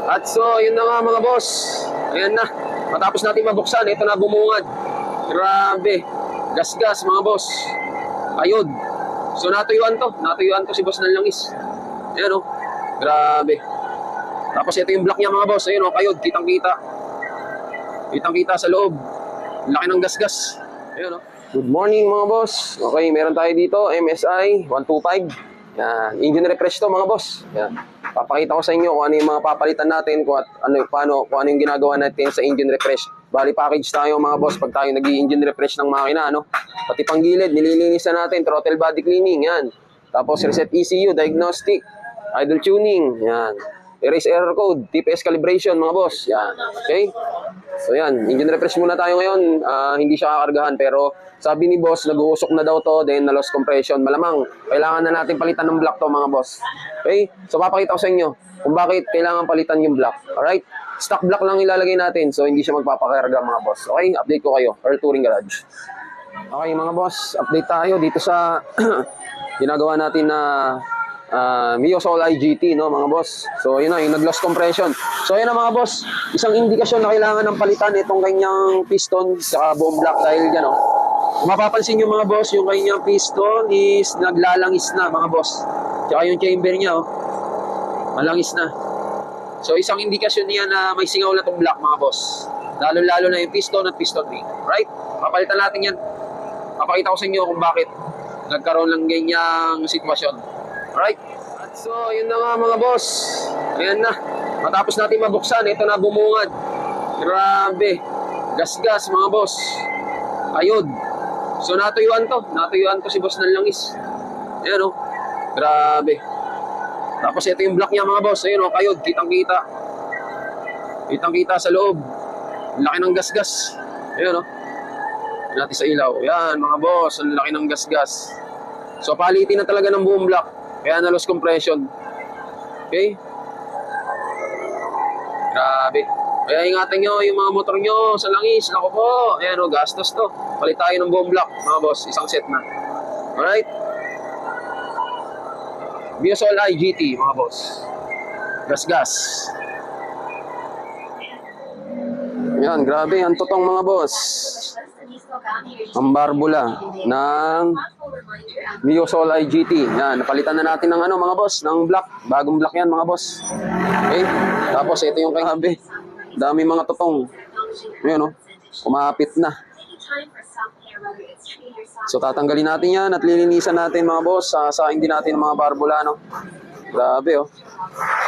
At so, yun na nga mga boss. Ayan na. Matapos natin mabuksan, ito na bumungad. Grabe. Gas-gas mga boss. Ayun. So, natuyuan to. Natuyuan to si boss ng langis. Ayan o. Grabe. Tapos ito yung block niya mga boss. Ayun o, kayod. Kitang-kita. Kitang-kita sa loob. Laki ng gas-gas. Ayun o. Good morning mga boss. Okay, meron tayo dito. MSI 125. Yan, engine refresh to mga boss. Yan. Papakita ko sa inyo kung ano yung mga papalitan natin, kung ano yung ginagawa natin sa engine refresh. Bali package tayo mga boss pag tayo nag-i-engine refresh ng makina, ano? Pati pang gilid, nililinis na natin, throttle body cleaning, yan. Tapos reset ECU, diagnostic, idle tuning, yan. Erase error code, TPS calibration mga boss, yan. Okay? So yan, engine refresh muna tayo ngayon. Hindi siya kakargahan pero sabi ni boss, nag-uusok na daw to, then na-loss compression. Malamang, kailangan na natin palitan ng block to mga boss. Okay? So papakita ko sa inyo kung bakit kailangan palitan yung block. Alright? Stock block lang ilalagay natin, so hindi siya magpapakarga mga boss. Okay? Update ko kayo, Earl Touring Garage. Okay mga boss, update tayo dito sa ginagawa natin na Mio Soul IGT, no mga boss. So yun na, yung nag-loss compression. So yun na mga boss, isang indikasyon na kailangan ng palitan itong kanyang piston sa buong block dahil yan, no. Kung mapapansin nyo mga boss, yung kanyang piston is naglalangis na mga boss. Tsaka yung chamber niya, oh, malangis na. So isang indikasyon niya na may singaw na itong block mga boss. Lalo-lalo na yung piston at piston ring. Right? Papalitan natin yan. Papakita ko sa inyo kung bakit nagkaroon ng ganyang sitwasyon. Right? At so, yun na nga mga boss. Ayan na. Matapos natin mabuksan, ito na bumungad. Grabe. Gas-gas mga boss. Ayun. So natuyuan to. Natuyuan to si boss ng langis. Ayan o. Grabe. Tapos ito yung block niya mga boss. Ayan o. Kayod. Kitang-kita. Kitang-kita sa loob. Laki ng gas-gas. Ayan o. Natin sa ilaw. Ayan mga boss. Ang laki ng gas-gas. So palitin na talaga ng buong block. Kaya na-loss compression. Okay? Grabe. Kaya ingatan nyo yung mga motor nyo sa langis. Naku po. Ayan o, gastos to. Palit tayo ng buong block, mga boss. Isang set na. Alright? Mio Soul IGT, mga boss. Gas-gas. Ayan, grabe. Ang totong mga boss. Ang barbula ng Mio Soul IGT. Yan, napalitan na natin ng ano mga boss, ng block. Bagong block yan mga boss. Okay? Tapos ito yung kagabi. Dami mga totong. Ayan o. Kumapit na. So tatanggalin natin yan at lilinisan natin mga boss. Sasaing din natin ng mga barbula, no? Grabe o.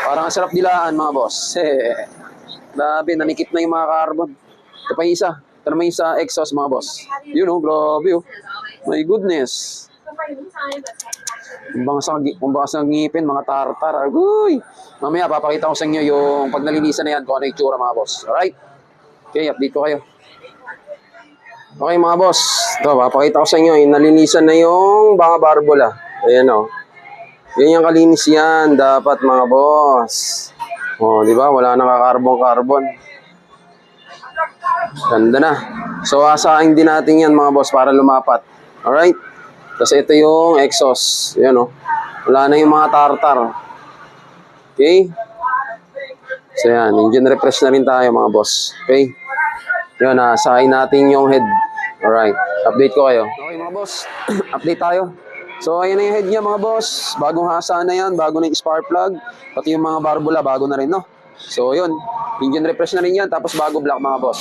Parang sarap dilaan mga boss. Grabe, nanikip na yung mga carbon. Ito pa isa. Ito naman isa exhaust mga boss. Yun o, grabe o. My goodness. Kumbaka sa ngipin, mga tartar. Agoy! Mamaya, papakita ko sa inyo yung pag nalinisan na yan, kung ano yung tsura mga boss. Alright? Okay, update ko kayo. Okay mga boss. Ito, papakita ko sa inyo, yung nalinisan na yung mga barbula. Ayan o. Yan yung kalinis yan, dapat mga boss. O, di ba? Wala nang kakarbon-carbon. Ganda na. So, asahin din natin yan mga boss para lumapat. Alright? Kasi ito yung exhaust. Yan o. Wala na yung mga tartar. Okay? So yan. Engine refresh na rin tayo mga boss. Okay? Yan. Asahin natin yung head. Alright. Update ko kayo. Okay mga boss. Update tayo. So ayan na yung head niya mga boss. Bagong hasa na yan. Bago na yung spark plug. Pati yung mga barbula. Bago na rin no. So yun. Engine refresh na rin yan. Tapos bago block mga boss.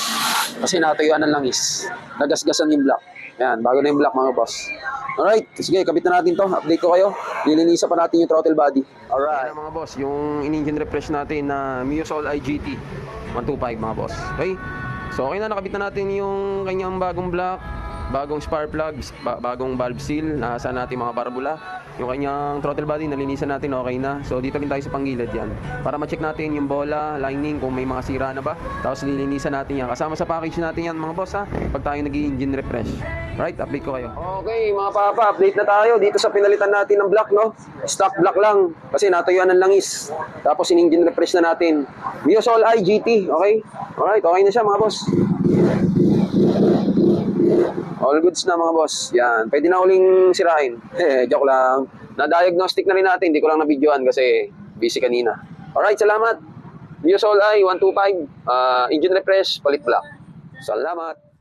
Kasi natuyuan ng langis. Nagasgasan yung block. Yan, bago na yung block mga boss. Alright, sige, kabit na natin to. Update ko kayo. Lilinisan pa natin yung throttle body. Alright. Yan mga boss, yung in-engine refresh natin na Mio Soul IGT 125 mga boss. Okay? So okay na, nakabit na natin yung kanyang bagong block, bagong spark plug, bagong valve seal, nasa natin mga barbula. Yung kanyang throttle body, nalinisan natin, okay na. So dito rin tayo sa panggilid yan. Para ma-check natin yung bola, lining, kung may mga sira na ba. Tapos lilinisan natin yan. Kasama sa package natin yan mga boss ha, pag tayo nag-i-engine refresh. Right, update ko kayo. Okay mga papa, update na tayo dito sa pinalitan natin ng block, no? Stock block lang, kasi natuyuan ng langis. Tapos in-engine refresh na natin. Mio Soul IGT, okay? Alright, okay na siya mga boss. All goods na mga boss. Yan, pwede na uling sirain. Joke lang. Na-diagnostic na rin natin, hindi ko lang na-videoan kasi busy kanina. Alright, salamat. Viosol ay 125. Engine refresh, palit black. Salamat.